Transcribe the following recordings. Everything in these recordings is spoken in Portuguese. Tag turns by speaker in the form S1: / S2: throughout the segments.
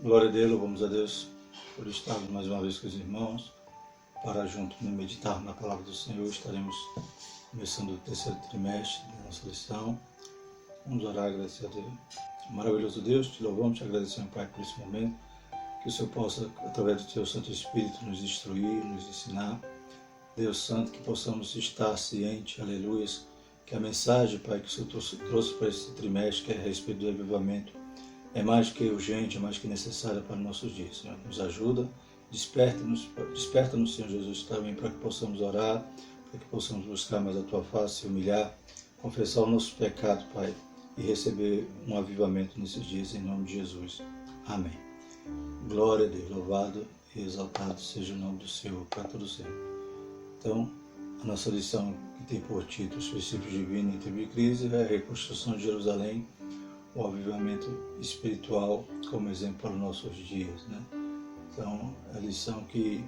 S1: Glória a Deus, louvamos a Deus por estarmos mais uma vez com os irmãos, para juntos meditar na palavra do Senhor. Estaremos começando o terceiro trimestre da nossa lição. Vamos orar e agradecer a Deus. Maravilhoso Deus, te louvamos, te agradecemos, Pai, por esse momento, que o Senhor possa, através do Teu Santo Espírito, nos instruir, nos ensinar. Deus Santo, que possamos estar cientes, aleluia, que a mensagem, Pai, que o Senhor trouxe para esse trimestre, que é a respeito do avivamento, é mais que urgente, é mais que necessária para nossos dias. Senhor, nos ajuda, desperta-nos, Senhor Jesus, também para que possamos orar, para que possamos buscar mais a Tua face, humilhar, confessar o nosso pecado, Pai, e receber um avivamento nesses dias, em nome de Jesus. Amém. Glória a Deus, louvado e exaltado seja o nome do Senhor para todo sempre. Então, a nossa lição que tem por título Os princípios divinos em tempo de crise é a reconstrução de Jerusalém, o avivamento espiritual como exemplo para os nossos dias, né? Então, a lição que,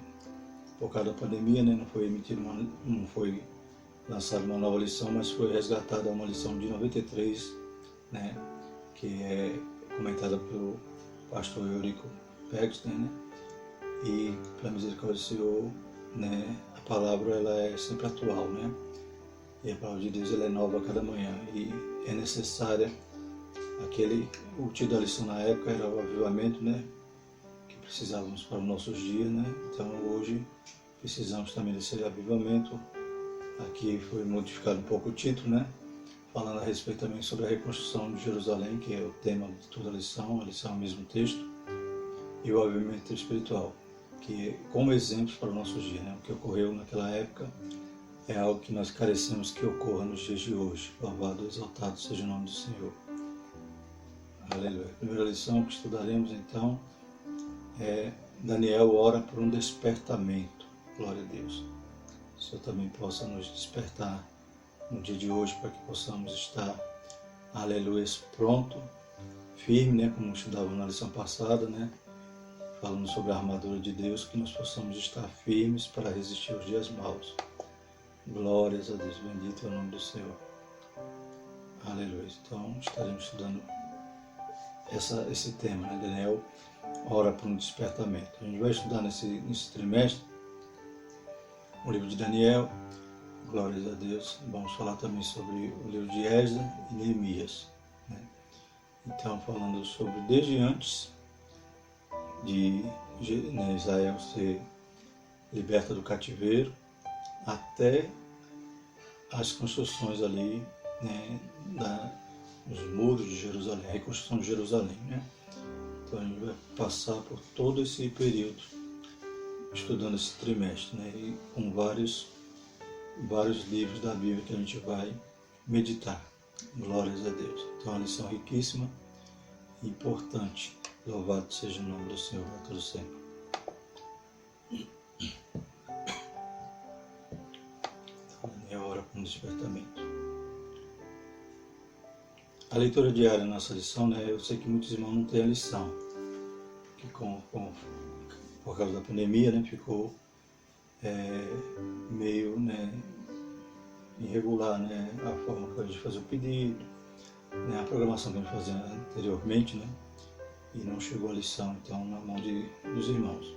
S1: por causa da pandemia, né, não foi lançada uma nova lição, mas foi resgatada uma lição de 93, né, que é comentada pelo pastor Eurico Pexner, né? E, pela misericórdia do Senhor, né, a palavra ela é sempre atual, né? E a palavra de Deus ela é nova a cada manhã e é necessária. O título da lição na época era o avivamento, né? Que precisávamos para os nossos dias, né? Então hoje precisamos também desse avivamento. Aqui foi modificado um pouco o título, né? Falando a respeito também sobre a reconstrução de Jerusalém, que é o tema de toda a lição é o mesmo texto, e o avivamento espiritual, que é como exemplos para os nossos dias, né? O que ocorreu naquela época é algo que nós carecemos que ocorra nos dias de hoje. Louvado e exaltado seja o nome do Senhor. Aleluia. A primeira lição que estudaremos então é Daniel ora por um despertamento. Glória a Deus. Que o Senhor também possa nos despertar no dia de hoje para que possamos estar, aleluia, pronto, firme, né, como estudávamos na lição passada, né, falando sobre a armadura de Deus, que nós possamos estar firmes para resistir aos dias maus. Glórias a Deus, bendito é o nome do Senhor. Aleluia. Então estaremos estudando esse tema, né? Daniel ora por um despertamento. A gente vai estudar nesse trimestre o livro de Daniel, glórias a Deus. Vamos falar também sobre o livro de Esdras e Neemias, né? Então, falando sobre desde antes de Israel ser liberta do cativeiro até as construções ali, né, os muros de Jerusalém, a reconstrução de Jerusalém, né? Então a gente vai passar por todo esse período estudando esse trimestre, né? E com vários livros da Bíblia que a gente vai meditar. Glórias a Deus. Então é uma lição riquíssima e importante. Louvado seja o nome do Senhor para todo sempre. Então, é hora para um despertamento. A leitura diária da nossa lição, né? Eu sei que muitos irmãos não têm a lição, que por causa da pandemia, né, ficou meio, né, irregular, né, a forma que a gente fazia o pedido, né, a programação que a gente fazia anteriormente, né, e não chegou a lição, então, na mão dos irmãos.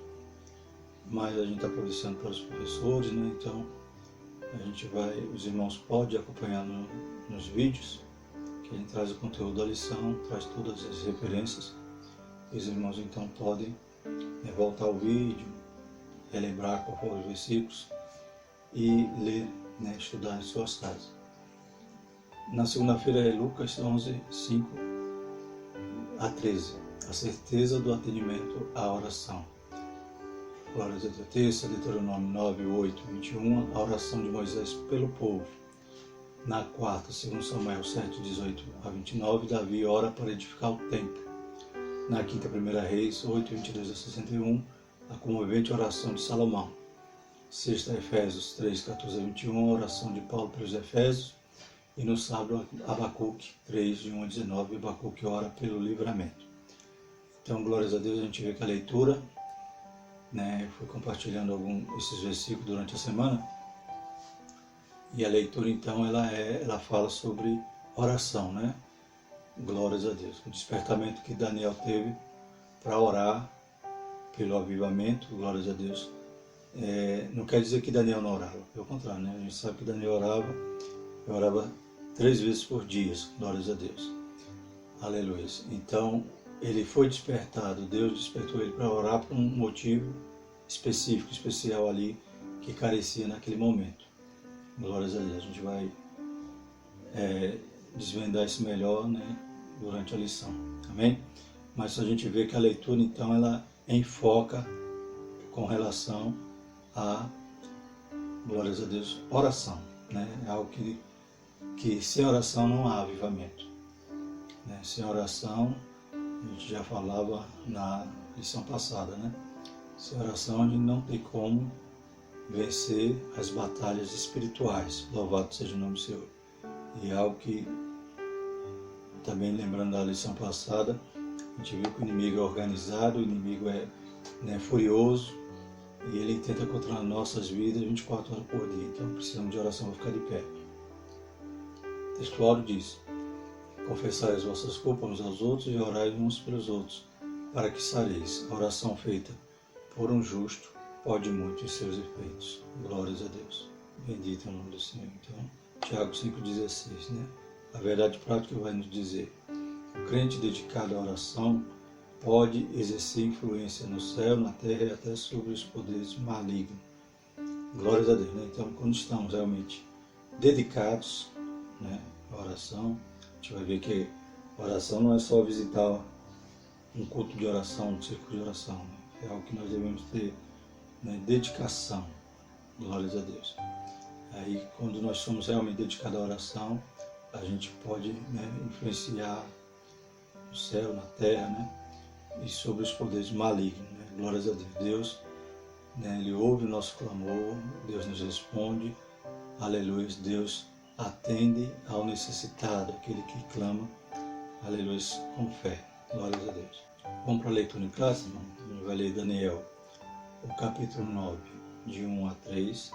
S1: Mas a gente está providenciando para os professores, né, então os irmãos podem acompanhar nos vídeos, que a gente traz o conteúdo da lição, traz todas as referências. Os irmãos então podem voltar ao vídeo, relembrar qual foram os versículos e ler, né, estudar em suas casas. Na segunda-feira é Lucas 11, 5 a 13, a certeza do atendimento à oração. Glória a Deus. Terça, Deuteronômio 9, 8, 21, a oração de Moisés pelo povo. Na quarta, 2 Samuel 7, 18 a 29, Davi ora para edificar o templo. Na quinta, 1 Reis 8, 22 a 61, a comovente oração de Salomão. Sexta, Efésios 3, 14 a 21, a oração de Paulo pelos Efésios. E no sábado, Abacuque 3, de 1 a 19, Abacuque ora pelo livramento. Então, glórias a Deus, a gente vê que a leitura, né, fui compartilhando esses versículos durante a semana. E a leitura, então, ela fala sobre oração, né? Glórias a Deus. O despertamento que Daniel teve para orar pelo avivamento, glórias a Deus. Não quer dizer que Daniel não orava, pelo contrário, né? A gente sabe que Daniel orava 3 vezes por dia, glórias a Deus. Aleluia. Então, ele foi despertado, Deus despertou ele para orar por um motivo específico, especial ali, que carecia naquele momento. Glórias a Deus. A gente vai desvendar isso melhor, né, durante a lição. Amém? Mas a gente vê que a leitura, então, ela enfoca com relação a, glórias a Deus, oração. Né? É algo que sem oração não há avivamento. Né? Sem oração, a gente já falava na lição passada, né? Sem oração a gente não tem como vencer as batalhas espirituais. Louvado seja o nome do Senhor. E é algo que, também lembrando da lição passada, a gente viu que o inimigo é organizado, o inimigo é furioso, e ele tenta controlar nossas vidas 24 horas por dia. Então precisamos de oração para ficar de pé. O texto áureo diz: confessai as vossas culpas uns aos outros e orai uns pelos outros, para que sareis. A oração feita por um justo pode muito em seus efeitos. Glórias a Deus. Bendito é o nome do Senhor. Então, Tiago 5,16, né? A verdade prática vai nos dizer: o crente dedicado à oração pode exercer influência no céu, na terra e até sobre os poderes malignos. Glórias a Deus, né? Então, quando estamos realmente dedicados, né, à oração, a gente vai ver que a oração não é só visitar um culto de oração, um círculo de oração, né? É algo que nós devemos ter, né, dedicação. Glórias a Deus. Aí, quando nós somos realmente dedicados à oração, a gente pode, né, influenciar no céu, na terra, né, e sobre os poderes malignos. Né? Glórias a Deus. Deus, né, Ele ouve o nosso clamor, Deus nos responde. Aleluia. Deus atende ao necessitado, aquele que clama, aleluia, com fé. Glórias a Deus. Vamos para a leitura em classe, irmão? A gente vai ler Daniel, o capítulo 9, de 1 a 3,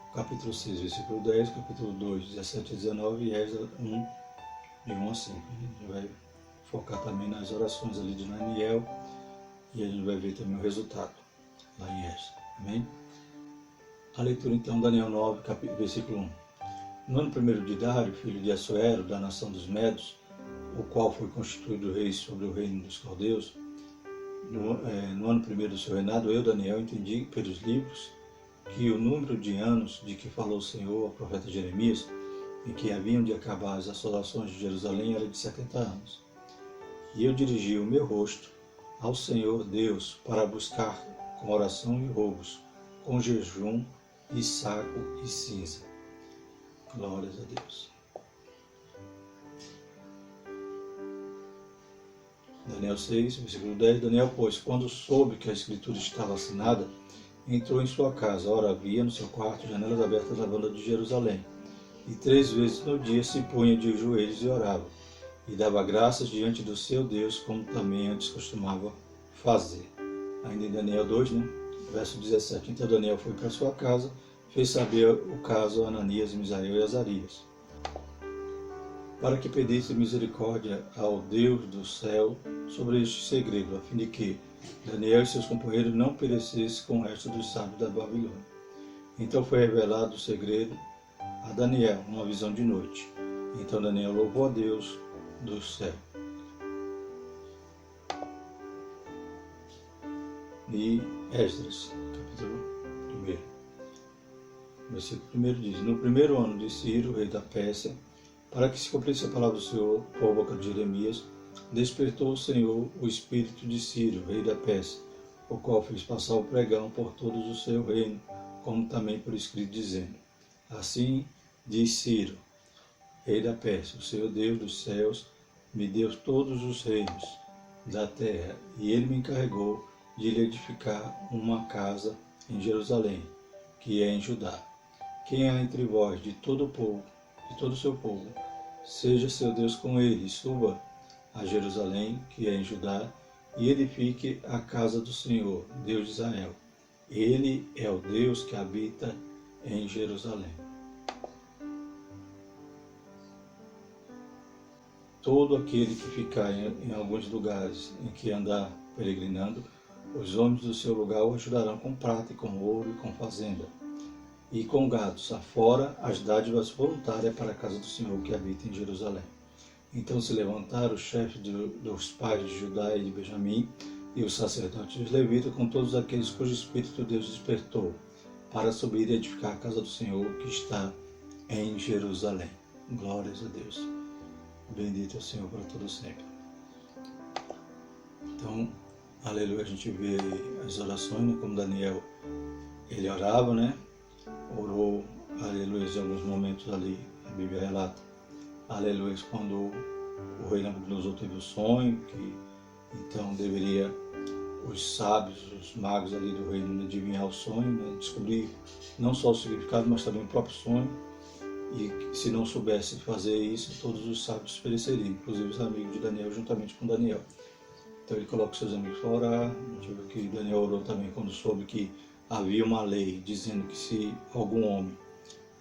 S1: o capítulo 6, versículo 10, capítulo 2, 17 a 19 e Esdras 1, de 1 a 5. A gente vai focar também nas orações ali de Daniel e a gente vai ver também o resultado lá em Esdras. Amém? A leitura então, Daniel 9, versículo 1. No ano primeiro de Dário, filho de Assuero, da nação dos Medos, o qual foi constituído rei sobre o reino dos caldeus, no ano primeiro do seu reinado, eu, Daniel, entendi pelos livros que o número de anos de que falou o Senhor ao profeta Jeremias, em que haviam de acabar as assolações de Jerusalém, era de 70 anos. E eu dirigi o meu rosto ao Senhor Deus para buscar com oração e roubos, com jejum e saco e cinza. Glórias a Deus. Daniel 6, versículo 10. Daniel, pois, quando soube que a escritura estava assinada, entrou em sua casa. Ora, havia no seu quarto janelas abertas na banda de Jerusalém. E 3 vezes no dia se punha de joelhos e orava, e dava graças diante do seu Deus, como também antes costumava fazer. Ainda em Daniel 2, né? Verso 17. Então Daniel foi para sua casa, fez saber o caso a Ananias, Misael e Azarias, para que pedisse misericórdia ao Deus do céu sobre este segredo, a fim de que Daniel e seus companheiros não perecessem com o resto dos sábios da Babilônia. Então foi revelado o segredo a Daniel, numa visão de noite. Então Daniel louvou a Deus do céu. E Esdras, capítulo 1. Versículo 1 diz: no primeiro ano de Ciro, rei da Pérsia, para que se cumprisse a palavra do Senhor por boca de Jeremias, despertou o Senhor o espírito de Ciro, rei da Pérsia, o qual fez passar o pregão por todos o seu reino, como também por escrito, dizendo: assim diz Ciro, rei da Pérsia, o Senhor Deus dos céus me deu todos os reinos da terra, e ele me encarregou de lhe edificar uma casa em Jerusalém, que é em Judá. Quem há entre vós de todo o povo, de todo o seu povo, seja seu Deus com ele, e suba a Jerusalém, que é em Judá, e edifique a casa do Senhor, Deus de Israel. Ele é o Deus que habita em Jerusalém. Todo aquele que ficar em alguns lugares em que andar peregrinando, os homens do seu lugar o ajudarão com prata e com ouro e com fazenda, e com gados, afora as dádivas voluntárias para a casa do Senhor que habita em Jerusalém. Então se levantaram os chefes dos pais de Judá e de Benjamim, e os sacerdotes e os levitas, com todos aqueles cujo espírito Deus despertou, para subir e edificar a casa do Senhor que está em Jerusalém. Glórias a Deus. Bendito é o Senhor para todo sempre. Então, aleluia, a gente vê as orações, né, como Daniel, ele orava, né? Orou, aleluia, em alguns momentos ali, a Bíblia relata, aleluia, quando o rei Nabucodonosor teve o sonho, que então deveria os sábios, os magos ali do reino adivinhar o sonho, né, descobrir não só o significado, mas também o próprio sonho, e se não soubesse fazer isso, todos os sábios pereceriam, inclusive os amigos de Daniel, juntamente com Daniel. Então ele coloca os seus amigos para orar. A gente viu que Daniel orou também quando soube que havia uma lei dizendo que se algum homem,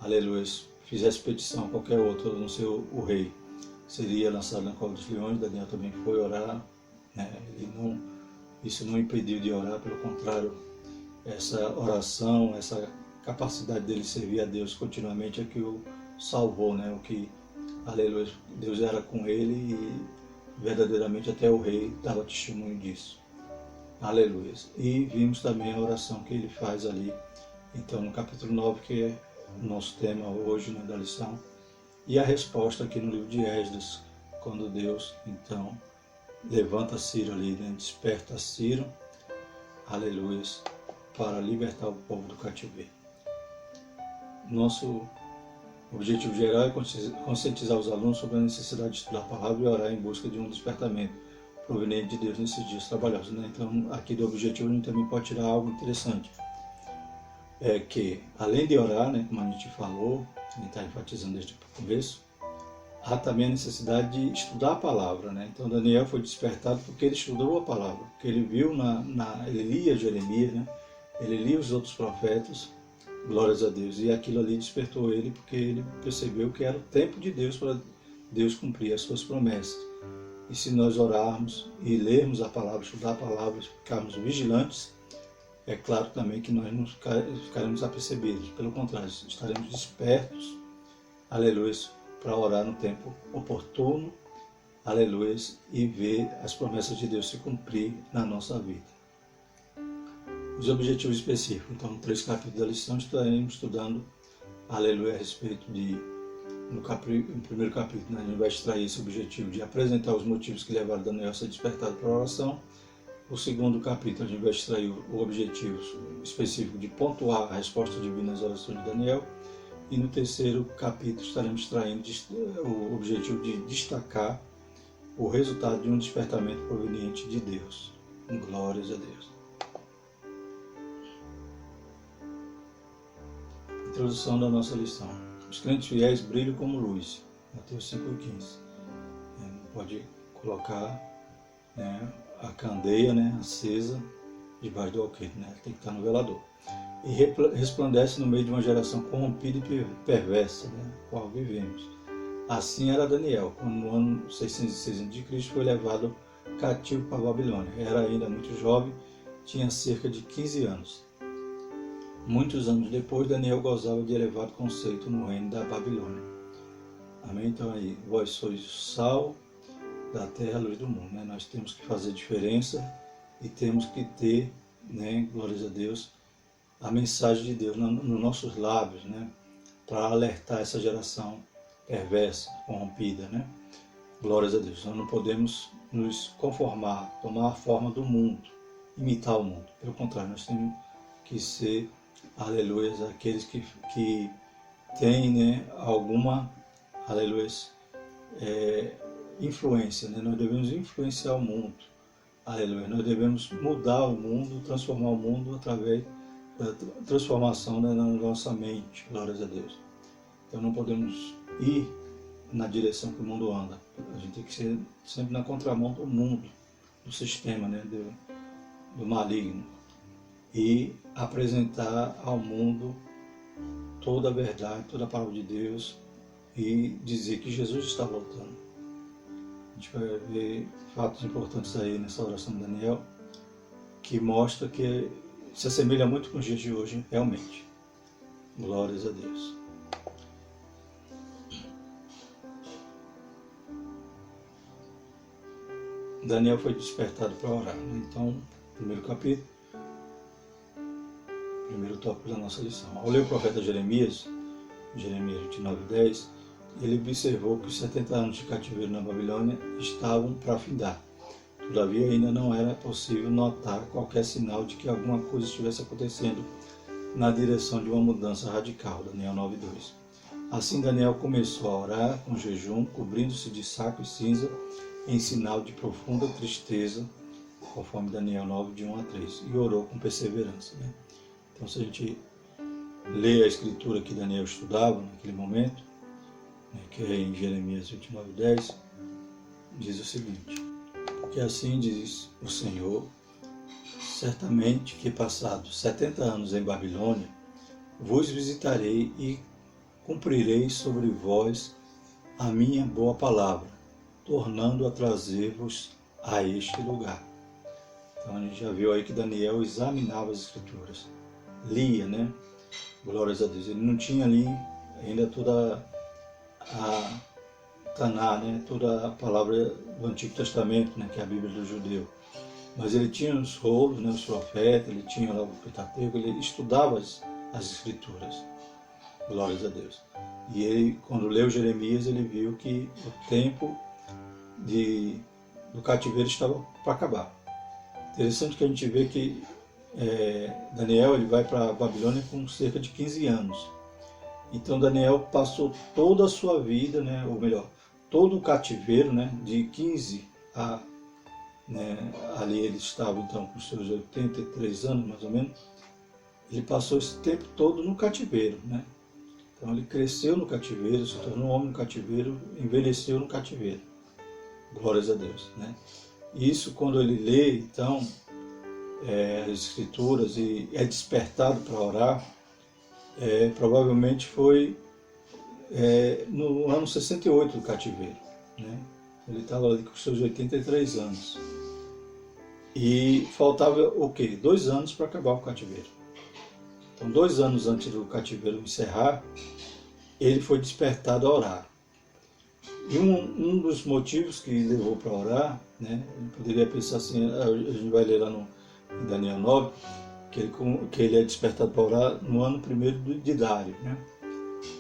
S1: aleluia, fizesse petição a qualquer outro, a não ser o rei, seria lançado na cova dos leões. Daniel também foi orar, né? Isso não impediu de orar, pelo contrário, essa oração, essa capacidade dele servir a Deus continuamente é que o salvou, né? O que, aleluia, Deus era com ele e verdadeiramente até o rei dava testemunho disso. Aleluia. E vimos também a oração que ele faz ali, então no capítulo 9, que é o nosso tema hoje, né, da lição, e a resposta aqui no livro de Esdras, quando Deus então levanta Ciro ali, né, desperta Ciro, aleluia, para libertar o povo do cativeiro. Nosso objetivo geral é conscientizar os alunos sobre a necessidade de estudar a palavra e orar em busca de um despertamento proveniente de Deus nesses dias trabalhosos, né? Então, aqui do objetivo a gente também pode tirar algo interessante. É que, além de orar, né, como a gente falou, a gente está enfatizando desde o começo, há também a necessidade de estudar a palavra, né? Então, Daniel foi despertado porque ele estudou a palavra, porque ele viu, ele lia Jeremias, né? Ele lia os outros profetas, glórias a Deus, e aquilo ali despertou ele porque ele percebeu que era o tempo de Deus para Deus cumprir as suas promessas. E se nós orarmos e lermos a palavra, estudar a palavra, ficarmos vigilantes, é claro também que nós não ficaremos apercebidos, pelo contrário, estaremos despertos, aleluia, para orar no tempo oportuno, aleluia, e ver as promessas de Deus se cumprir na nossa vida. Os objetivos específicos, então, 3 capítulos da lição, estaremos estudando, aleluia, a respeito de, no primeiro capítulo, né, a gente vai extrair esse objetivo de apresentar os motivos que levaram Daniel a ser despertado para a oração. No segundo capítulo, a gente vai extrair o objetivo específico de pontuar a resposta divina às orações de Daniel. E no terceiro capítulo, estaremos extraindo o objetivo de destacar o resultado de um despertamento proveniente de Deus. Glórias a Deus. Introdução da nossa lição. Os crentes fiéis brilham como luz. Mateus 5,15. Pode colocar, né, a candeia, né, acesa debaixo do alqueire, né? Tem que estar no velador. E resplandece no meio de uma geração corrompida e perversa, né, qual vivemos. Assim era Daniel, quando no ano 606 a.C. foi levado cativo para a Babilônia. Era ainda muito jovem, tinha cerca de 15 anos. Muitos anos depois, Daniel gozava de elevado conceito no reino da Babilônia. Amém? Então aí, vós sois o sal da terra, a luz do mundo, né? Nós temos que fazer diferença e temos que ter, né, glórias a Deus, a mensagem de Deus nos nossos lábios, né, para alertar essa geração perversa, corrompida, né? Glórias a Deus. Nós não podemos nos conformar, tomar a forma do mundo, imitar o mundo. Pelo contrário, nós temos que ser, aleluia, aqueles que têm, né, alguma, aleluia, influência, né? Nós devemos influenciar o mundo, aleluia. Nós devemos mudar o mundo, transformar o mundo através da transformação, né, na nossa mente, glórias a Deus. Então não podemos ir na direção que o mundo anda. A gente tem que ser sempre na contramão do mundo, do sistema, né, do maligno, e apresentar ao mundo toda a verdade, toda a palavra de Deus, e dizer que Jesus está voltando. A gente vai ver fatos importantes aí nessa oração de Daniel. que mostra que se assemelha muito com os dias de hoje, realmente. Glórias a Deus. Daniel foi despertado para orar. Então, primeiro capítulo, primeiro tópico da nossa lição. Ao ler o profeta Jeremias 29:10, ele observou que os 70 anos de cativeiro na Babilônia estavam para findar. Todavia, ainda não era possível notar qualquer sinal de que alguma coisa estivesse acontecendo na direção de uma mudança radical. Daniel 9:2. Assim, Daniel começou a orar com jejum, cobrindo-se de saco e cinza, em sinal de profunda tristeza, conforme Daniel 9:1-3, e orou com perseverança. Então, se a gente lê a escritura que Daniel estudava naquele momento, que é em Jeremias 29:10, diz o seguinte: porque assim diz o Senhor, certamente que passados 70 anos em Babilônia, vos visitarei e cumprirei sobre vós a minha boa palavra, tornando a trazer-vos a este lugar. Então a gente já viu aí que Daniel examinava as escrituras, lia, Glórias a Deus. Ele não tinha ali ainda toda a Taná, toda a palavra do Antigo Testamento, que é a Bíblia do judeu. Mas ele tinha os rolos, os profetas, ele tinha lá o Pentateuco, ele estudava as escrituras. Glórias a Deus. E ele, quando leu Jeremias, ele viu que o tempo do cativeiro estava para acabar. Interessante que a gente vê que Daniel ele vai para a Babilônia com cerca de 15 anos. Então Daniel passou toda a sua vida, ou melhor, todo o cativeiro, de 15 a... ali ele estava então com seus 83 anos mais ou menos. Ele passou esse tempo todo no cativeiro, Então ele cresceu no cativeiro, se tornou um homem no cativeiro, envelheceu no cativeiro. Glórias a Deus, Isso quando ele lê, então, as escrituras e é despertado para orar, provavelmente foi no ano 68 do cativeiro, Ele estava ali com seus 83 anos. E faltava o quê? 2 anos para acabar o cativeiro. Então, 2 anos antes do cativeiro encerrar, ele foi despertado a orar. E um dos motivos que levou para orar, ele poderia pensar assim, a gente vai ler lá em Daniel 9, que ele é despertado para orar no ano primeiro de Dário,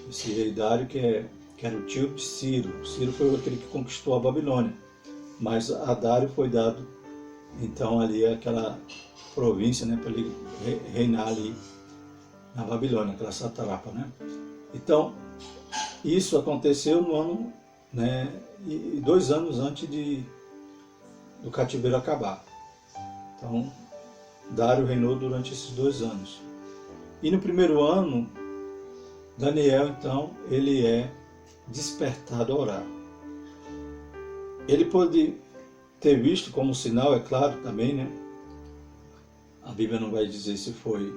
S1: Esse rei Dário que era o tio de Ciro. Ciro foi aquele que conquistou a Babilônia, mas a Dário foi dado, então, ali aquela província, para ele reinar ali na Babilônia, aquela satrapa, Então, isso aconteceu no ano, e 2 anos antes do cativeiro acabar. Então, Dário reinou durante esses 2 anos. E no primeiro ano, Daniel, então, ele é despertado a orar. Ele pode ter visto como sinal, é claro, também, A Bíblia não vai dizer se foi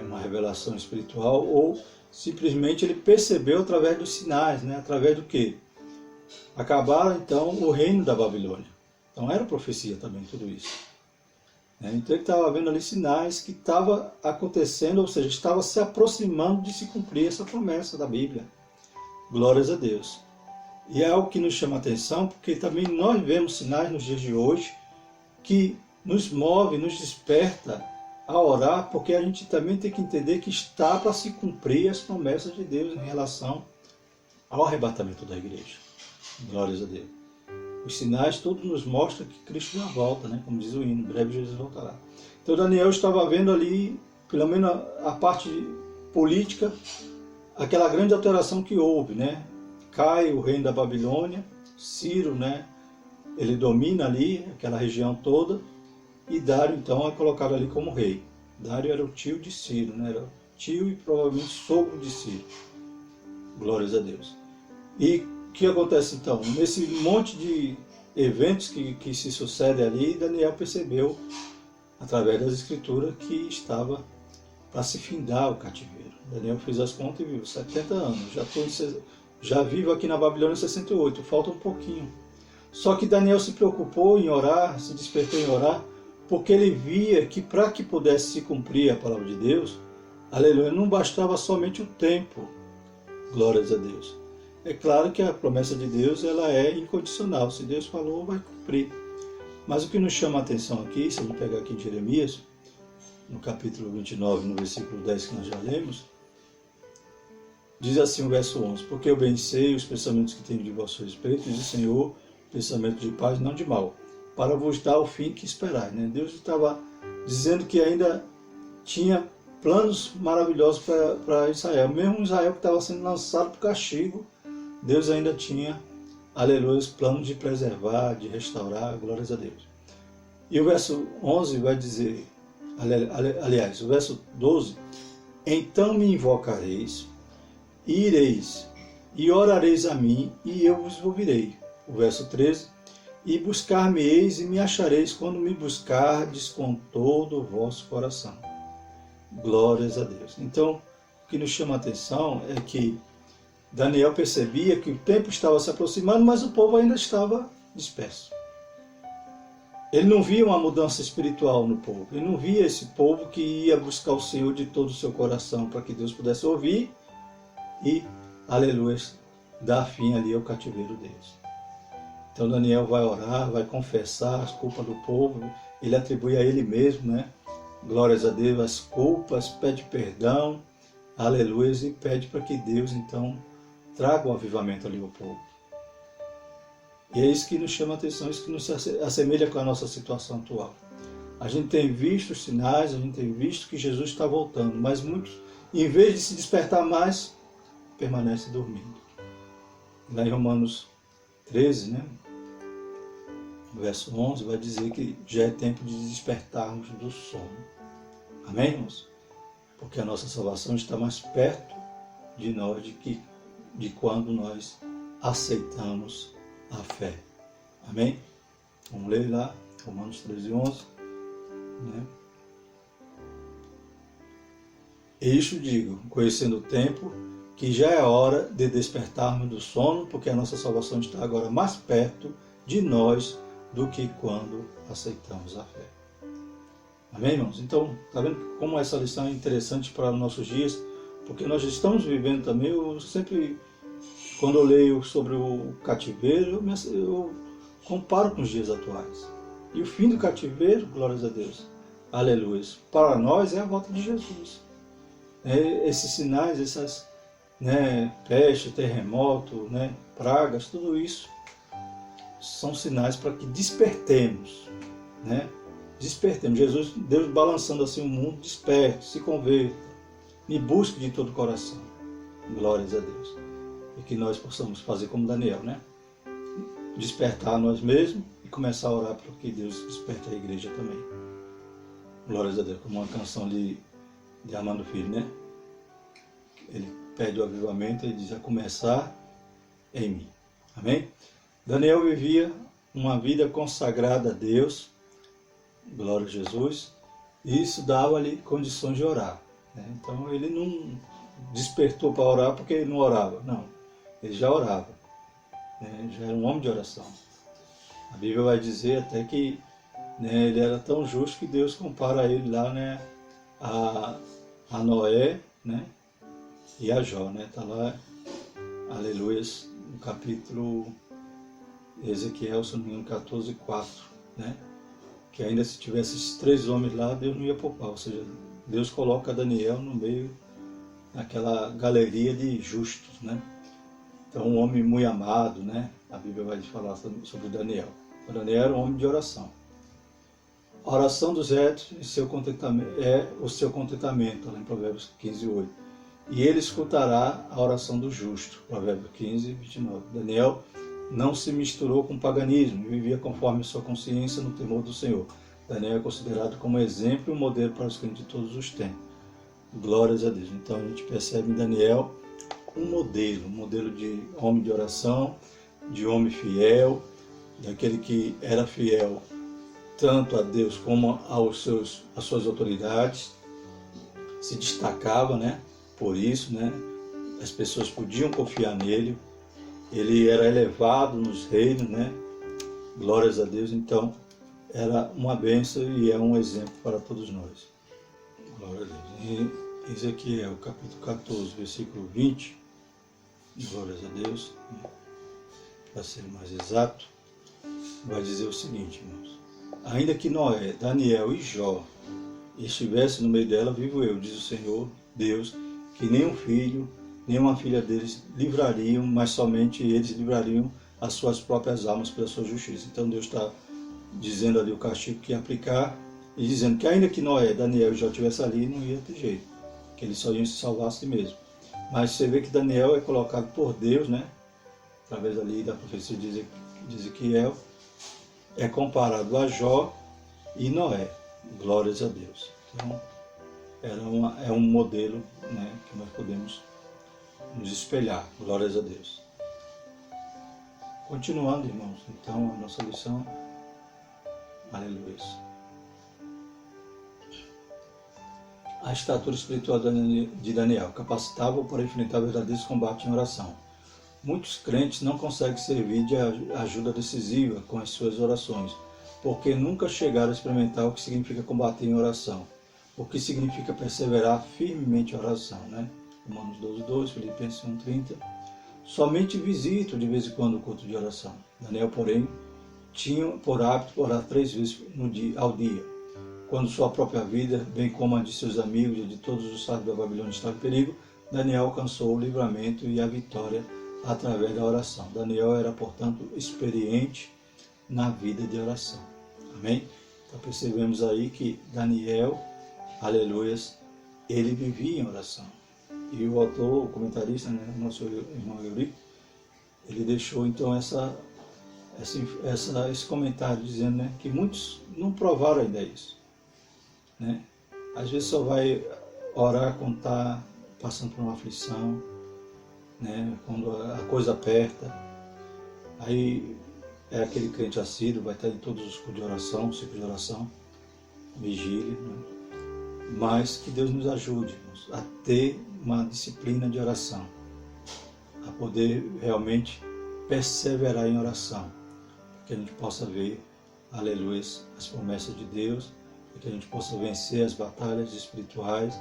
S1: uma revelação espiritual ou simplesmente ele percebeu através dos sinais, através do quê? Acabaram, então, o reino da Babilônia. Então era profecia também tudo isso. Então ele estava vendo ali sinais que estava acontecendo, ou seja, estava se aproximando de se cumprir essa promessa da Bíblia. Glórias a Deus. E é algo que nos chama a atenção, porque também nós vemos sinais nos dias de hoje que nos move, nos desperta a orar, porque a gente também tem que entender que está para se cumprir as promessas de Deus em relação ao arrebatamento da igreja. Glórias a Deus. Os sinais todos nos mostram que Cristo já volta, como diz o hino, em breve Jesus voltará. Então Daniel estava vendo ali, pelo menos a parte política, aquela grande alteração que houve, Cai o reino da Babilônia, Ciro, ele domina ali aquela região toda, e Dário então é colocado ali como rei. Dário era o tio de Ciro, era o tio e provavelmente sogro de Ciro. Glórias a Deus. E o que acontece então? Nesse monte de eventos que se sucedem ali, Daniel percebeu, através das escrituras, que estava para se findar o cativeiro. Daniel fez as contas e viu, 70 anos, já vivo aqui na Babilônia 68, falta um pouquinho. Só que Daniel se preocupou em orar, se despertou em orar, porque ele via que para que pudesse se cumprir a palavra de Deus, aleluia, não bastava somente o tempo, glórias a Deus. É claro que a promessa de Deus ela é incondicional, se Deus falou, vai cumprir. Mas o que nos chama a atenção aqui, se a gente pegar aqui em Jeremias, no capítulo 29, no versículo 10 que nós já lemos, diz assim o verso 11, porque eu bem sei os pensamentos que tenho de vosso respeito, diz o Senhor, pensamento de paz, não de mal, para vos dar o fim que esperai. Deus estava dizendo que ainda tinha planos maravilhosos para Israel. Mesmo Israel que estava sendo lançado para o castigo, Deus ainda tinha, aleluia, planos de preservar, de restaurar, glórias a Deus. E o verso 11 vai dizer, aliás, o verso 12, então me invocareis, e ireis, e orareis a mim, e eu vos ouvirei. O verso 13, e buscar-me-eis e me achareis quando me buscardes com todo o vosso coração. Glórias a Deus. Então, o que nos chama a atenção é que Daniel percebia que o tempo estava se aproximando, mas o povo ainda estava disperso. Ele não via uma mudança espiritual no povo. Ele não via esse povo que ia buscar o Senhor de todo o seu coração para que Deus pudesse ouvir e, aleluia, dar fim ali ao cativeiro deles. Então Daniel vai orar, vai confessar as culpas do povo, ele atribui a ele mesmo, glórias a Deus, as culpas, pede perdão, aleluia, e pede para que Deus então traga um avivamento ali ao povo. E é isso que nos chama a atenção, isso que nos assemelha com a nossa situação atual. A gente tem visto os sinais, a gente tem visto que Jesus está voltando, mas muitos, em vez de se despertar mais, permanecem dormindo. Lá em Romanos 13, verso 11, vai dizer que já é tempo de despertarmos do sono. Amém, irmãos? Porque a nossa salvação está mais perto de nós de quando nós aceitamos a fé. Amém? Vamos ler lá, Romanos 13, 11. Isto digo, conhecendo o tempo, que já é hora de despertarmos do sono, porque a nossa salvação está agora mais perto de nós do que quando aceitamos a fé. Amém, irmãos? Então, está vendo como essa lição é interessante para os nossos dias? Porque nós estamos vivendo também, eu sempre, quando eu leio sobre o cativeiro, eu comparo com os dias atuais. E o fim do cativeiro, glórias a Deus, aleluia, para nós é a volta de Jesus. Esses sinais, essas peste, terremoto, pragas, tudo isso são sinais para que despertemos, despertemos. Jesus, Deus balançando assim o mundo, desperte, se converta, me busque de todo o coração. Glórias a Deus. E que nós possamos fazer como Daniel, despertar nós mesmos e começar a orar para que Deus desperte a igreja também. Glórias a Deus, como uma canção de Armando Filho, Ele pede o avivamento e diz a começar em mim. Amém? Daniel vivia uma vida consagrada a Deus, glória a Jesus, e isso dava-lhe condições de orar. Então ele não despertou para orar porque ele não orava, não, ele já orava, já era um homem de oração. A Bíblia vai dizer até que ele era tão justo que Deus compara ele lá a Noé, e a Jó, está lá, aleluia, no capítulo Ezequiel, se não me engano, 14, 4, que ainda se tivesse esses três homens lá, Deus não ia poupar, ou seja, Deus coloca Daniel no meio daquela galeria de justos, Então, um homem muito amado, a Bíblia vai falar sobre Daniel. O Daniel era um homem de oração. A oração dos retos é o seu contentamento, lá em Provérbios 15, 8. E ele escutará a oração do justo, Provérbios 15, 29. Daniel não se misturou com o paganismo e vivia conforme sua consciência no temor do Senhor. Daniel é considerado como exemplo e um modelo para os crentes de todos os tempos. Glórias a Deus. Então a gente percebe em Daniel um modelo de homem de oração, de homem fiel, daquele que era fiel tanto a Deus como às suas autoridades, se destacava, por isso, as pessoas podiam confiar nele, ele era elevado nos reinos, glórias a Deus. Então, era uma bênção e é um exemplo para todos nós. Glória a Deus. Em Ezequiel, capítulo 14, versículo 20, glórias a Deus, para ser mais exato, vai dizer o seguinte, irmãos. Ainda que Noé, Daniel e Jó estivessem no meio dela, vivo eu, diz o Senhor Deus, que nem um filho, nem uma filha deles livrariam, mas somente eles livrariam as suas próprias almas pela sua justiça. Então Deus está dizendo ali o castigo que ia aplicar, e dizendo que ainda que Noé, Daniel e Jó estivessem ali, não ia ter jeito, que eles só iam se salvar a si mesmo. Mas você vê que Daniel é colocado por Deus, né? Através ali da profecia de Ezequiel, é comparado a Jó e Noé. Glórias a Deus. Então, é um modelo, né, que nós podemos nos espelhar. Glórias a Deus. Continuando, irmãos, então, a nossa lição. Aleluia. A estatura espiritual de Daniel capacitava-o para enfrentar verdadeiros combates em oração. Muitos crentes não conseguem servir de ajuda decisiva com as suas orações, porque nunca chegaram a experimentar o que significa combater em oração, o que significa perseverar firmemente em oração, né? Romanos 12:2, Filipenses 1:30. Somente visito de vez em quando o culto de oração. Daniel, porém, tinha por hábito orar 3 vezes ao dia. Quando sua própria vida, bem como a de seus amigos e de todos os sábios da Babilônia estava em perigo, Daniel alcançou o livramento e a vitória através da oração. Daniel era, portanto, experiente na vida de oração. Amém? Então percebemos aí que Daniel, aleluias, ele vivia em oração. E o autor, o comentarista, né, nosso irmão Eurico, ele deixou então esse comentário dizendo, né, que muitos não provaram ainda isso. Né? Às vezes só vai orar quando está passando por uma aflição, né? Quando a coisa aperta. Aí é aquele crente assíduo, vai estar em todos os cultos de oração, ciclo de oração, vigília, né? Mas que Deus nos ajude, irmãos, a ter uma disciplina de oração, a poder realmente perseverar em oração, que a gente possa ver, aleluia, as promessas de Deus, que a gente possa vencer as batalhas espirituais,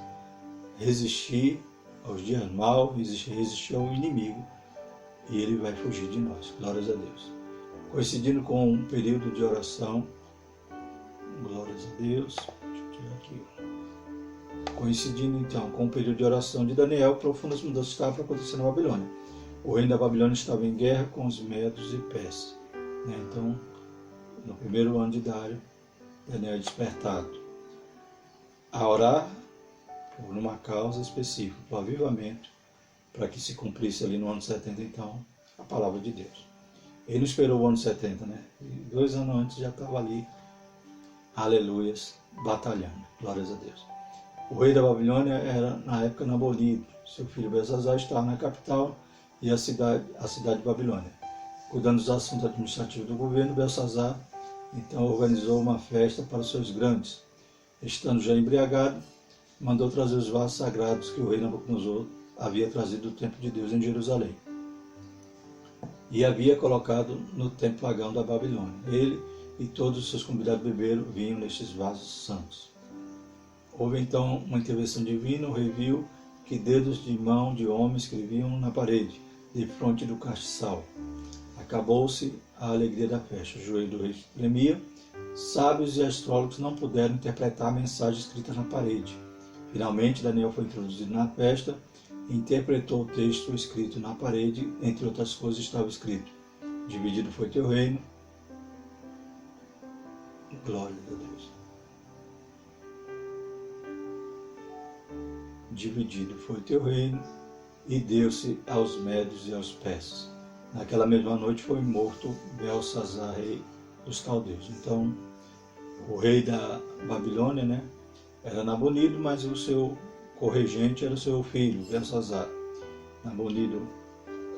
S1: resistir aos dias maus, resistir ao inimigo, e ele vai fugir de nós. Glórias a Deus. Coincidindo com um período de oração, glórias a Deus, deixa eu tirar aqui. Coincidindo então com o período de oração de Daniel, profundas mudanças estavam para acontecer na Babilônia. O reino da Babilônia estava em guerra com os medos e persas. Então, no primeiro ano de Dário, Daniel é despertado a orar por uma causa específica, o avivamento, para que se cumprisse ali no ano 70, então, a palavra de Deus. Ele não esperou o ano 70, né? E 2 anos antes já estava ali, aleluias, batalhando, glórias a Deus. O rei da Babilônia era, na época, Nabonido. Seu filho Belsazar estava na capital e a cidade de Babilônia. Cuidando dos assuntos administrativos do governo, Belsazar então organizou uma festa para os seus grandes. Estando já embriagado, mandou trazer os vasos sagrados que o rei Nabucodonosor havia trazido do templo de Deus em Jerusalém e havia colocado no templo pagão da Babilônia. Ele e todos os seus convidados beberam vinho nestes vasos santos. Houve então uma intervenção divina. O rei viu que dedos de mão de homens escreviam na parede, de fronte do castiçal. Acabou-se a alegria da festa. O joelho do rei tremia. Sábios e astrólogos não puderam interpretar a mensagem escrita na parede. Finalmente, Daniel foi introduzido na festa e interpretou o texto escrito na parede. Entre outras coisas, estava escrito: dividido foi teu reino. Glória a Deus. Dividido foi teu reino e deu-se aos médios e aos persas. Naquela mesma noite foi morto Belsazar, rei dos caldeus. Então, o rei da Babilônia, né, era Nabonido, mas o seu corregente era o seu filho, Belsazar. Nabonido,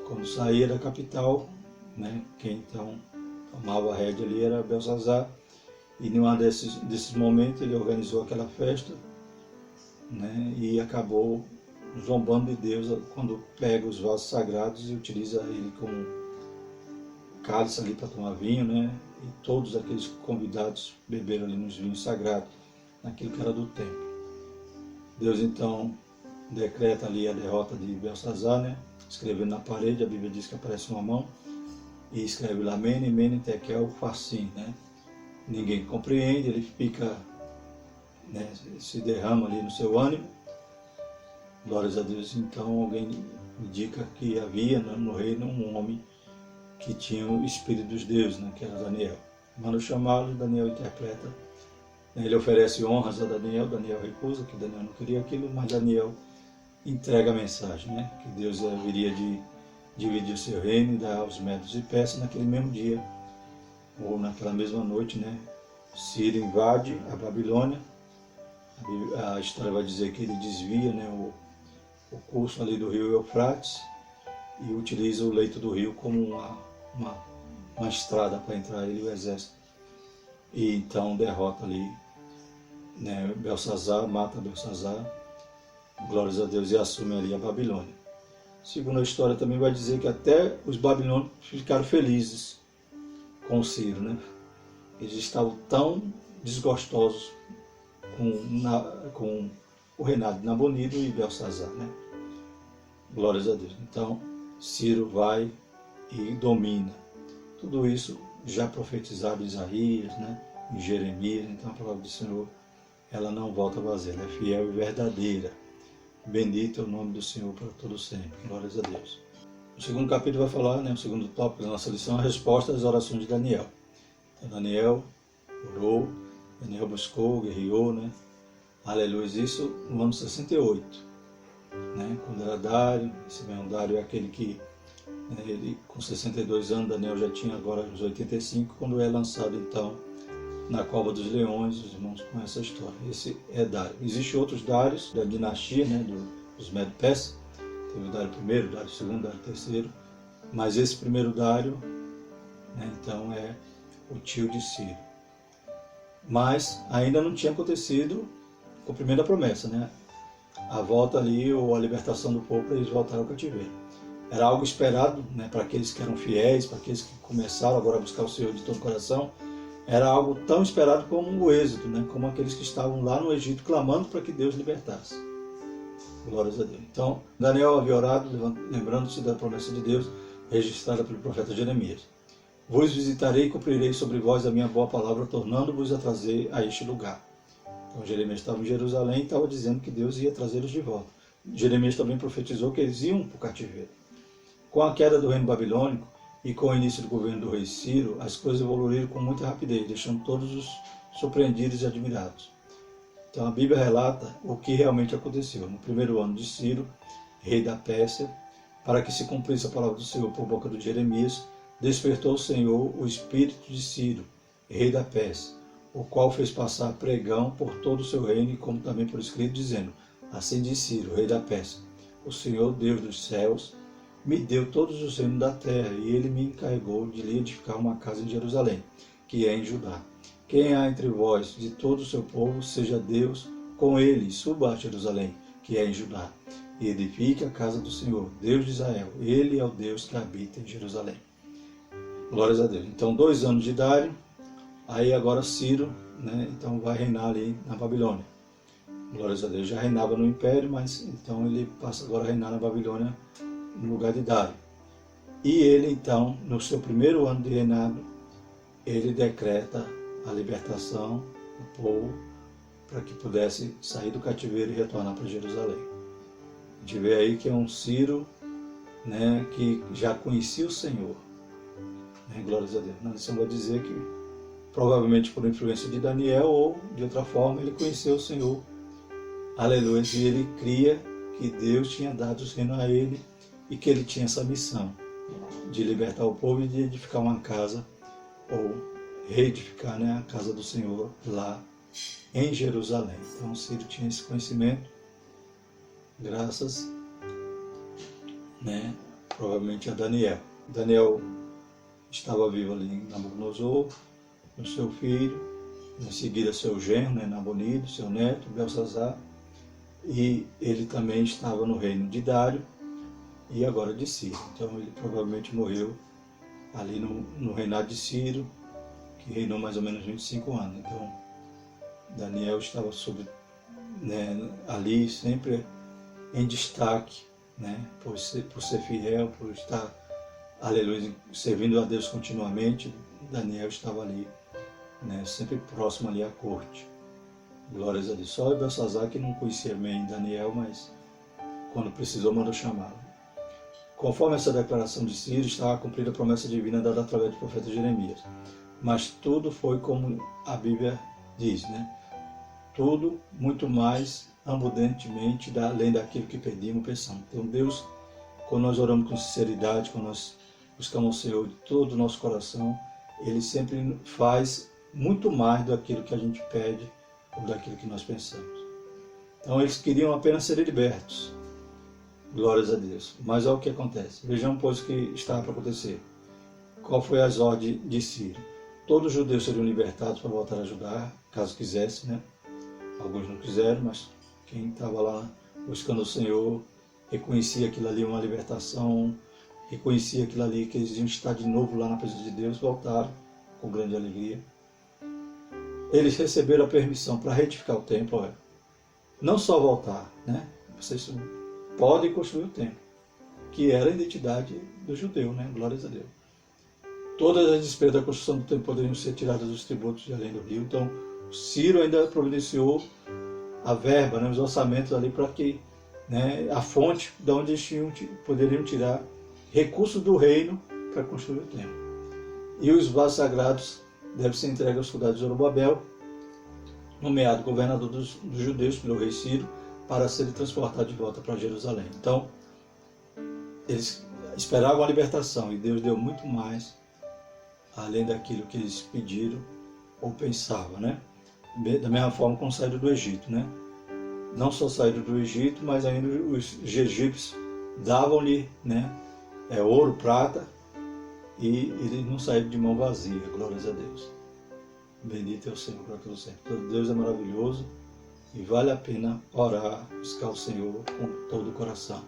S1: quando saía da capital, né, quem então tomava a rédea ali era Belsazar, e em um desses momentos ele organizou aquela festa, né, e acabou zombando de Deus quando pega os vasos sagrados e utiliza ele como cálice ali para tomar vinho, né, e todos aqueles convidados beberam ali nos vinhos sagrados, naquilo que era do templo. Deus então decreta ali a derrota de Belsazar, né? Escrevendo na parede, a Bíblia diz que aparece uma mão e escreve lá Mene, Mene, Tekel, Farsim, né? Ninguém compreende, ele fica, né, se derrama ali no seu ânimo. Glórias a Deus. Então alguém indica que havia, né, no reino um homem que tinha o Espírito dos deuses, né, que era Daniel. Manda chamá-lo, Daniel interpreta. Ele oferece honras a Daniel, Daniel recusa, que Daniel não queria aquilo, mas Daniel entrega a mensagem, né, que Deus haveria de dividir o seu reino e dar aos medos e persas naquele mesmo dia, ou naquela mesma noite, né. Ciro invade a Babilônia. A história vai dizer que ele desvia, né, o curso ali do rio Eufrates e utiliza o leito do rio como uma estrada para entrar ele e o exército. E então derrota ali, né, Belsazar, mata Belsazar, glórias a Deus, e assume ali a Babilônia. Segundo a história também vai dizer que até os babilônios ficaram felizes com Ciro, né? Eles estavam tão desgostosos com o reinado de Nabonido e Belsazar, né? Glórias a Deus. Então, Ciro vai e domina. Tudo isso já profetizado em Isaías, né? Em Jeremias. Então, a palavra do Senhor, ela não volta vazia, ela é fiel e verdadeira. Bendito é o nome do Senhor para todo sempre. Glórias a Deus. O segundo capítulo vai falar, né? O segundo tópico da nossa lição, a resposta às orações de Daniel. Então, Daniel orou, Daniel buscou, guerreou, né? Aleluia, isso no ano 68, né? Quando era Dário, esse mesmo Dário é aquele que, né, ele com 62 anos, Daniel já tinha agora os 85, quando é lançado então na cova dos leões, os irmãos conhecem a história. Esse é Dário. Existem outros Dários da dinastia, né, dos Medo-Persas, teve o Dário I, o Dário II, o Dário III, mas esse primeiro Dário, né, então é o tio de Ciro. Mas ainda não tinha acontecido o cumprimento da promessa, né? A volta ali, ou a libertação do povo para eles voltarem ao cativeiro. Era algo esperado, né, para aqueles que eram fiéis, para aqueles que começaram agora a buscar o Senhor de todo o coração. Era algo tão esperado como o êxodo, né? Como aqueles que estavam lá no Egito clamando para que Deus libertasse. Glórias a Deus. Então, Daniel havia orado, lembrando-se da promessa de Deus, registrada pelo profeta Jeremias. Vos visitarei e cumprirei sobre vós a minha boa palavra, tornando-vos a trazer a este lugar. Então, Jeremias estava em Jerusalém e estava dizendo que Deus ia trazê-los de volta. Jeremias também profetizou que eles iam para o cativeiro. Com a queda do reino babilônico e com o início do governo do rei Ciro, as coisas evoluíram com muita rapidez, deixando todos os surpreendidos e admirados. Então, a Bíblia relata o que realmente aconteceu. No primeiro ano de Ciro, rei da Pérsia, para que se cumprisse a palavra do Senhor por boca de Jeremias, despertou o Senhor o espírito de Ciro, rei da Pérsia, o qual fez passar pregão por todo o seu reino, e como também por escrito, dizendo: assim diz Ciro, rei da Pérsia, o Senhor, Deus dos céus, me deu todos os reinos da terra, e ele me encarregou de lhe edificar uma casa em Jerusalém, que é em Judá. Quem há entre vós de todo o seu povo, seja Deus com ele, suba a Jerusalém, que é em Judá, e edifique a casa do Senhor, Deus de Israel. Ele é o Deus que habita em Jerusalém. Glórias a Deus. Então, 2 anos de Dário, aí agora Ciro, né, então vai reinar ali na Babilônia. Glórias a Deus. Já reinava no Império, mas então ele passa agora a reinar na Babilônia no lugar de Dário. E ele então, no seu primeiro ano de reinado, ele decreta a libertação do povo para que pudesse sair do cativeiro e retornar para Jerusalém. A gente vê aí que é um Ciro, né, que já conhecia o Senhor. Glórias a Deus. Na lição vai dizer que provavelmente por influência de Daniel ou de outra forma ele conheceu o Senhor. Aleluia. E ele cria que Deus tinha dado o reino a ele e que ele tinha essa missão de libertar o povo e de edificar uma casa, ou reedificar, né, a casa do Senhor lá em Jerusalém. Então Ciro tinha esse conhecimento, graças, né, provavelmente a Daniel. Daniel estava vivo ali em Nabucodonosor, com seu filho, em seguida seu genro, né, Nabonido, seu neto, Belsazar, e ele também estava no reino de Dário e agora de Ciro. Então ele provavelmente morreu ali no reinado de Ciro, que reinou mais ou menos 25 anos. Então, Daniel estava ali sempre em destaque, né, por ser fiel, por estar, aleluia, servindo a Deus continuamente. Daniel estava ali, né, sempre próximo ali à corte. Glórias a Deus. Só o Belsazar que não conhecia bem Daniel, mas quando precisou mandou chamá-lo. Conforme essa declaração de Ciro, estava cumprida a promessa divina dada através do profeta Jeremias. Mas tudo foi como a Bíblia diz, né? Tudo muito mais abundantemente além daquilo que pedimos, pensamos. Então Deus, quando nós oramos com sinceridade, quando nós buscamos o Senhor de todo o nosso coração, Ele sempre faz muito mais daquilo que a gente pede ou daquilo que nós pensamos. Então eles queriam apenas ser libertos. Glórias a Deus. Mas olha o que acontece. Vejamos, pois, o que estava para acontecer. Qual foi as ordens de Ciro? Todos os judeus seriam libertados para voltar a Judá, caso quisessem, né? Alguns não quiseram, mas quem estava lá buscando o Senhor reconhecia aquilo ali uma libertação, reconhecia aquilo ali que eles iam estar de novo lá na presença de Deus, voltaram com grande alegria. Eles receberam a permissão para retificar o templo, olha. Não só voltar, né? Vocês podem construir o templo, que era a identidade do judeu, né? Glórias a Deus. Todas as despesas da construção do templo poderiam ser tiradas dos tributos de além do rio. Então, Ciro ainda providenciou a verba, né, os orçamentos ali para que, né, a fonte de onde eles poderiam tirar recursos do reino para construir o templo. E os vasos sagrados devem ser entregues aos soldados de Zorobabel, nomeado governador dos judeus pelo rei Ciro, para serem transportados de volta para Jerusalém. Então, eles esperavam a libertação e Deus deu muito mais além daquilo que eles pediram ou pensavam, né? Da mesma forma como saíram do Egito, né? Não só saíram do Egito, mas ainda os egípcios davam-lhe, né, ouro, prata, e eles não saíram de mão vazia, glórias a Deus. Bendito é o Senhor para todos sempre. Todo Deus é maravilhoso e vale a pena orar, buscar o Senhor com todo o coração.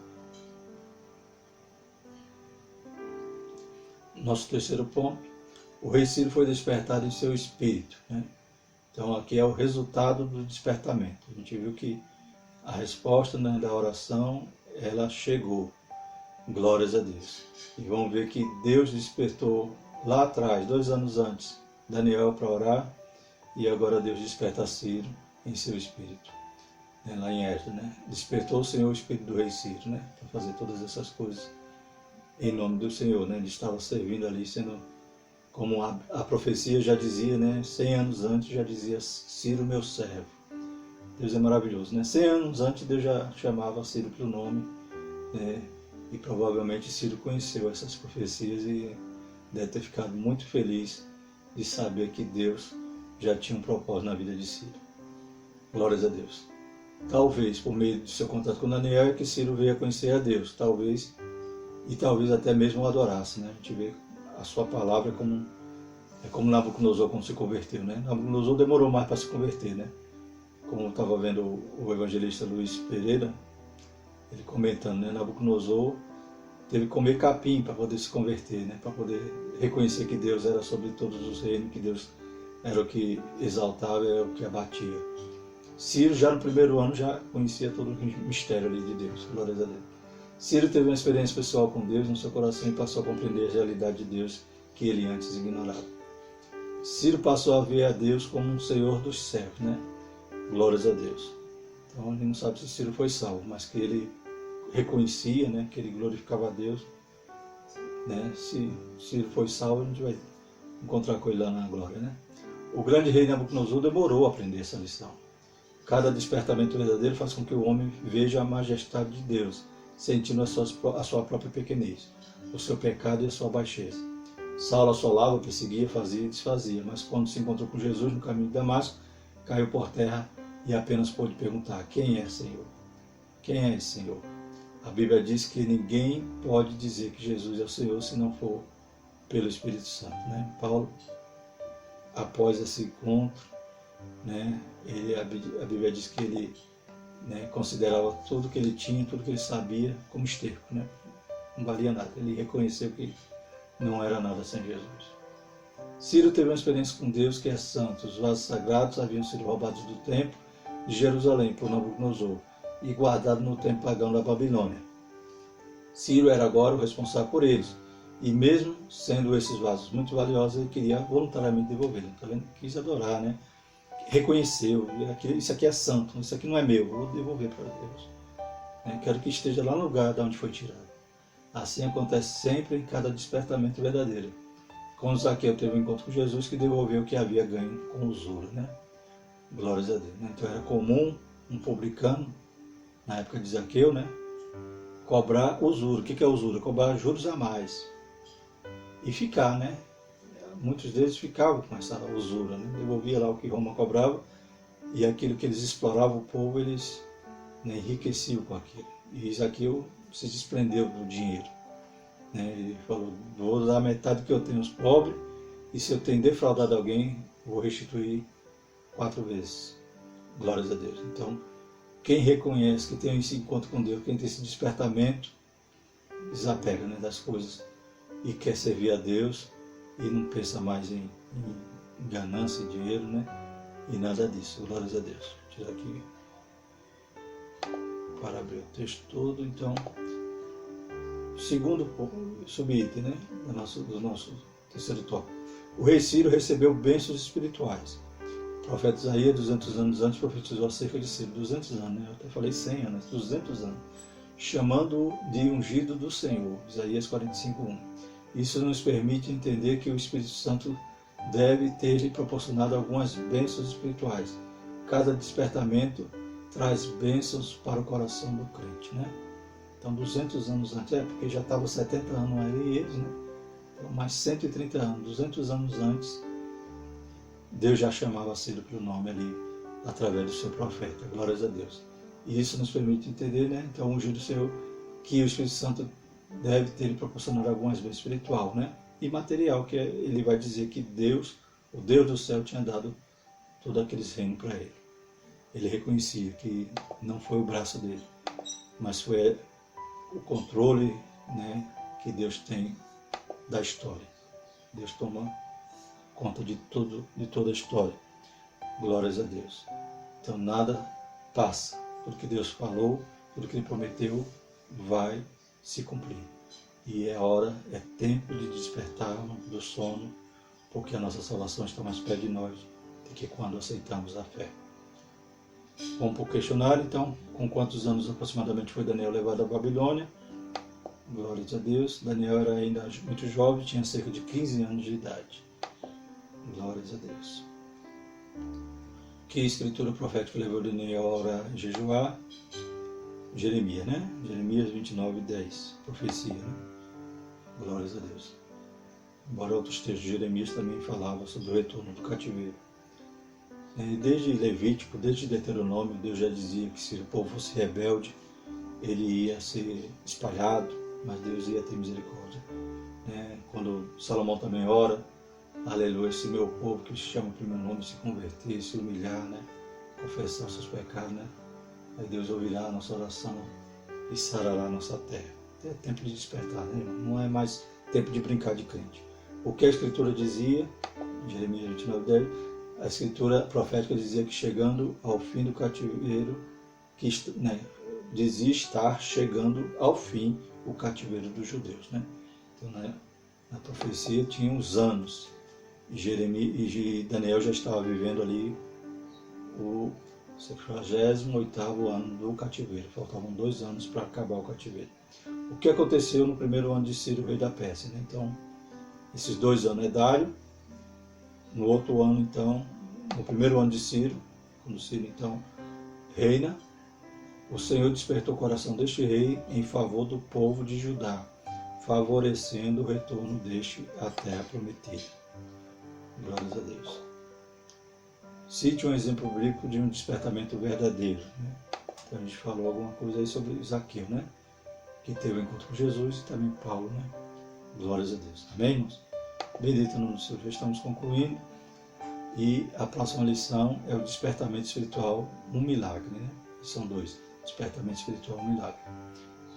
S1: Nosso terceiro ponto, o rei Ciro foi despertado em seu espírito, né? Então aqui é o resultado do despertamento. A gente viu que a resposta, né, da oração, ela chegou. Glórias a Deus. E vamos ver que Deus despertou lá atrás, 2 anos antes, Daniel para orar, e agora Deus desperta Ciro em seu espírito. Lá em Esdras, né? Despertou o Senhor o espírito do rei Ciro, né, para fazer todas essas coisas em nome do Senhor, né? Ele estava servindo ali, sendo como a profecia já dizia, né? 100 anos antes já dizia: Ciro, meu servo. Deus é maravilhoso, né? 100 anos antes Deus já chamava Ciro pelo nome, né? E provavelmente Ciro conheceu essas profecias e deve ter ficado muito feliz de saber que Deus já tinha um propósito na vida de Ciro. Glórias a Deus. Talvez por meio do seu contato com Daniel é que Ciro veio a conhecer a Deus, talvez até mesmo o adorasse, né? A gente vê a sua palavra como Nabucodonosor quando se converteu, né? Nabucodonosor demorou mais para se converter, né? Como estava vendo o evangelista Luiz Pereira, ele comentando, né? Nabucodonosor teve que comer capim para poder se converter, né? Para poder reconhecer que Deus era sobre todos os reinos, que Deus era o que exaltava, era o que abatia. Ciro já no primeiro ano já conhecia todo o mistério ali de Deus, glórias a Deus. Ciro teve uma experiência pessoal com Deus no seu coração e passou a compreender a realidade de Deus que ele antes ignorava. Ciro passou a ver a Deus como um Senhor dos céus, né? Glórias a Deus. Então a gente não sabe se Ciro foi salvo, mas que ele reconhecia, né, que ele glorificava a Deus, né? Se Ciro foi salvo, a gente vai encontrar com ele lá na glória, né? O grande rei Nabucodonosor demorou a aprender essa lição. Cada despertamento verdadeiro faz com que o homem veja a majestade de Deus, sentindo a sua própria pequenez, o seu pecado e a sua baixeza. Saulo assolava, perseguia, fazia e desfazia, mas quando se encontrou com Jesus no caminho de Damasco, caiu por terra e apenas pôde perguntar: quem é, Senhor? Quem é esse Senhor? A Bíblia diz que ninguém pode dizer que Jesus é o Senhor se não for pelo Espírito Santo, né? Paulo, após esse encontro, né, a Bíblia diz que ele, né, considerava tudo que ele tinha, tudo que ele sabia como esterco, né? Não valia nada. Ele reconheceu que não era nada sem Jesus. Ciro teve uma experiência com Deus que é santo. Os vasos sagrados haviam sido roubados do templo de Jerusalém por Nabucodonosor e guardados no templo pagão da Babilônia. Ciro era agora o responsável por eles. E mesmo sendo esses vasos muito valiosos, ele queria voluntariamente devolvê-los. Tá vendo? Quis adorar, né? Reconheceu, isso aqui é santo, isso aqui não é meu, vou devolver para Deus. Quero que esteja lá no lugar de onde foi tirado. Assim acontece sempre em cada despertamento verdadeiro. Quando Zaqueu teve um encontro com Jesus, que devolveu o que havia ganho com usura, né? Glórias a Deus. Então era comum um publicano, na época de Zaqueu, né? Cobrar usura. O que é usura? Cobrar juros a mais. E ficar, né? Muitos deles ficavam com essa usura, né? Devolvia lá o que Roma cobrava e aquilo que eles exploravam o povo, eles enriqueciam com aquilo. E Zaqueu se desprendeu do dinheiro. Ele falou, vou dar metade do que eu tenho aos pobres e se eu tenho defraudado alguém, vou restituir 4 vezes. Glórias a Deus. Então, quem reconhece que tem esse encontro com Deus, quem tem esse despertamento, desapega, né, das coisas e quer servir a Deus e não pensa mais em ganância, em dinheiro, né? E nada disso. Glórias a Deus. Vou tirar aqui para abrir o texto todo. Então, segundo subitem, né? Do nosso terceiro tópico. O rei Ciro recebeu bênçãos espirituais. O profeta Isaías, 200 anos antes, profetizou acerca de Ciro. 200 anos, né? Eu até falei 100 anos, 200 anos. Chamando-o de ungido do Senhor. Isaías 45:1. Isso nos permite entender que o Espírito Santo deve ter lhe proporcionado algumas bênçãos espirituais. Cada despertamento traz bênçãos para o coração do crente, né? Então, 200 anos antes, porque já estava 70 anos aí eles, né? Então, mais 130 anos, 200 anos antes, Deus já chamava Ciro pelo nome ali, através do seu profeta. Glórias a Deus. E isso nos permite entender, né? Então, o ungido do Senhor, que o Espírito Santo deve ter lhe proporcionado algumas bênçãos espiritual, né? E material, que ele vai dizer que Deus, o Deus do céu, tinha dado todos aqueles reinos para ele. Ele reconhecia que não foi o braço dele, mas foi o controle, né, que Deus tem da história. Deus toma conta de toda a história. Glórias a Deus. Então nada passa. Tudo que Deus falou, tudo que Ele prometeu, vai se cumprir. E é tempo de despertarmos do sono, porque a nossa salvação está mais perto de nós do que quando aceitamos a fé. Vamos para o questionário, então. Com quantos anos aproximadamente foi Daniel levado à Babilônia? Glórias a Deus. Daniel era ainda muito jovem, tinha cerca de 15 anos de idade. Glórias a Deus. Que escritura profética levou Daniel a orar e jejuar? Jeremias, né? Jeremias 29:10. Profecia, né? Glórias a Deus. Embora outros textos de Jeremias também falavam sobre o retorno do cativeiro. Desde Levítico, desde Deuteronômio, Deus já dizia que se o povo fosse rebelde, ele ia ser espalhado, mas Deus ia ter misericórdia. Quando Salomão também ora, aleluia, se meu povo que chama pelo meu nome se converter, se humilhar, né? Confessar os seus pecados, né? Aí Deus ouvirá a nossa oração e sarará a nossa terra. É tempo de despertar, né, irmão? Não é mais tempo de brincar de crente. O que a Escritura dizia, Jeremias 29:10, a Escritura profética dizia que chegando ao fim do cativeiro, dizia estar chegando ao fim o cativeiro dos judeus, né? Então, na profecia tinha uns anos, e Daniel já estava vivendo ali o 48º ano do cativeiro. Faltavam 2 anos para acabar o cativeiro. O que aconteceu no primeiro ano de Ciro, rei da Pérsia, né? Então, esses 2 anos é Dário. No outro ano, então, no primeiro ano de Ciro, quando Ciro, então, reina, o Senhor despertou o coração deste rei em favor do povo de Judá, favorecendo o retorno deste à terra prometida. Glórias a Deus. Cite um exemplo bíblico de um despertamento verdadeiro, né? Então a gente falou alguma coisa aí sobre Zaqueu, né? Que teve o encontro com Jesus, e também Paulo, né? Glórias a Deus. Amém, irmãos? Bendito o nome do Senhor. Já estamos concluindo. E a próxima lição é o despertamento espiritual, um milagre, né? São 2. Despertamento espiritual, um milagre.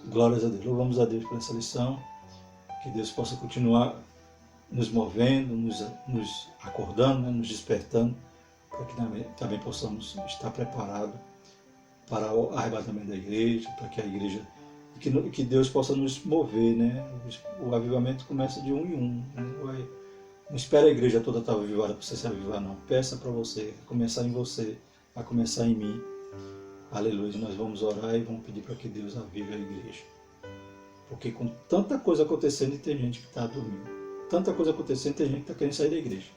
S1: Glórias a Deus. Louvamos a Deus por essa lição. Que Deus possa continuar nos movendo, nos acordando, né, nos despertando, para que também possamos estar preparados para o arrebatamento da igreja, para que a igreja, que Deus possa nos mover, né? O avivamento começa de um em um, né? Não espera a igreja toda estar avivada para você se avivar, não. Peça para você, a começar em você, a começar em mim. Aleluia. Nós vamos orar e vamos pedir para que Deus avive a igreja. Porque com tanta coisa acontecendo, tem gente que está dormindo. Tanta coisa acontecendo, tem gente que está querendo sair da igreja.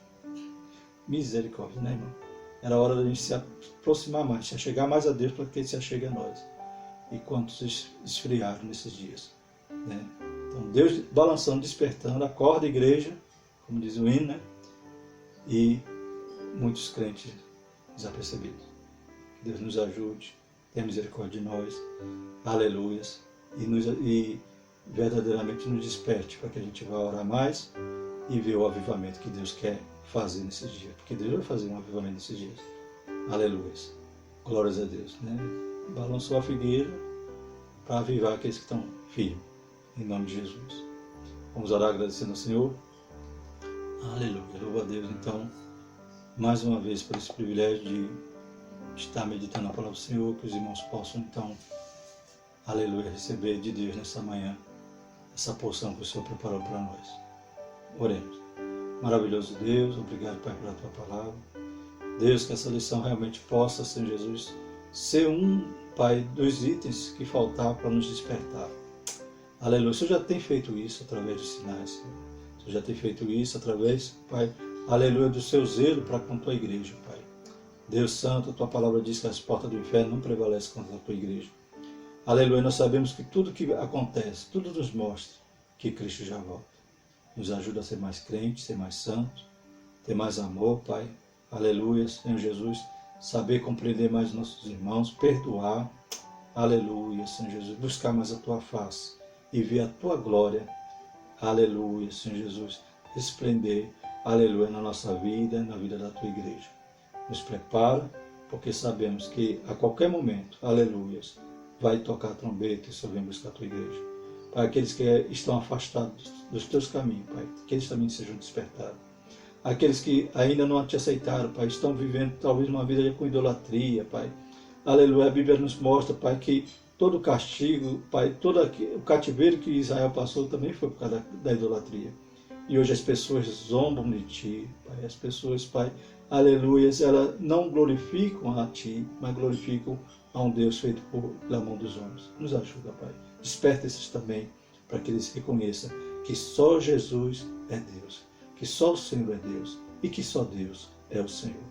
S1: Misericórdia, né, irmão? Era hora da gente se aproximar mais, se achegar mais a Deus para que Ele se achegue a nós. E quantos esfriaram nesses dias, né? Então, Deus balançando, despertando, acorda a igreja, como diz o hino, né? E muitos crentes desapercebidos. Que Deus nos ajude, tenha misericórdia de nós, aleluias, e verdadeiramente nos desperte para que a gente vá orar mais e ver o avivamento que Deus quer fazer nesses dias, porque Deus vai fazer um avivamento nesses dias, aleluias, glórias a Deus, né? Balançou a figueira para avivar aqueles que estão firmes, em nome de Jesus. Vamos orar agradecendo ao Senhor, aleluia, louva a Deus então, mais uma vez por esse privilégio de estar meditando a palavra do Senhor, que os irmãos possam então, aleluia, receber de Deus nessa manhã, essa porção que o Senhor preparou para nós. Oremos. Maravilhoso Deus, obrigado, Pai, pela Tua palavra. Deus, que essa lição realmente possa, Senhor Jesus, ser Pai, dos itens que faltavam para nos despertar. Aleluia. O Senhor já tem feito isso através dos sinais, Senhor. O Senhor já tem feito isso através, Pai, aleluia, do seu zelo para com a Tua igreja, Pai. Deus Santo, a Tua palavra diz que as portas do inferno não prevalecem contra a Tua igreja. Aleluia. Nós sabemos que tudo que acontece, tudo nos mostra que Cristo já volta. Nos ajuda a ser mais crentes, ser mais santos, ter mais amor, Pai. Aleluia, Senhor Jesus. Saber compreender mais nossos irmãos, perdoar. Aleluia, Senhor Jesus. Buscar mais a Tua face e ver a Tua glória. Aleluia, Senhor Jesus. Esplender, aleluia, na nossa vida, na vida da Tua igreja. Nos prepara, porque sabemos que a qualquer momento, aleluia, vai tocar a trombeta e o Senhor vem buscar a Tua igreja. Para aqueles que estão afastados dos Teus caminhos, Pai, que eles também sejam despertados. Aqueles que ainda não Te aceitaram, Pai, estão vivendo talvez uma vida com idolatria, Pai. Aleluia, a Bíblia nos mostra, Pai, que todo o castigo, Pai, todo o cativeiro que Israel passou também foi por causa da idolatria. E hoje as pessoas zombam de Ti, Pai. As pessoas, Pai, aleluia, elas não glorificam a Ti, mas glorificam a um Deus feito pela mão dos homens. Nos ajuda, Pai. Desperta esses também, para que eles reconheçam que só Jesus é Deus, que só o Senhor é Deus e que só Deus é o Senhor.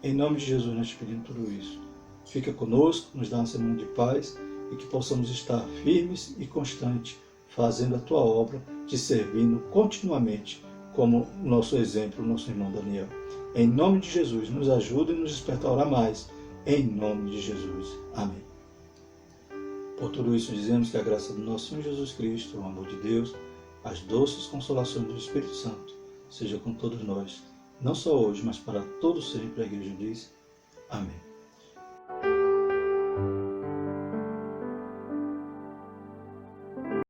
S1: Em nome de Jesus nós te pedimos tudo isso. Fica conosco, nos dá uma semana de paz e que possamos estar firmes e constantes, fazendo a Tua obra, te servindo continuamente, como nosso exemplo, nosso irmão Daniel. Em nome de Jesus, nos ajuda e nos desperta a orar mais. Em nome de Jesus. Amém. Por tudo isso dizemos que a graça do nosso Senhor Jesus Cristo, o amor de Deus, as doces consolações do Espírito Santo, seja com todos nós, não só hoje, mas para todo sempre, a igreja diz. Amém.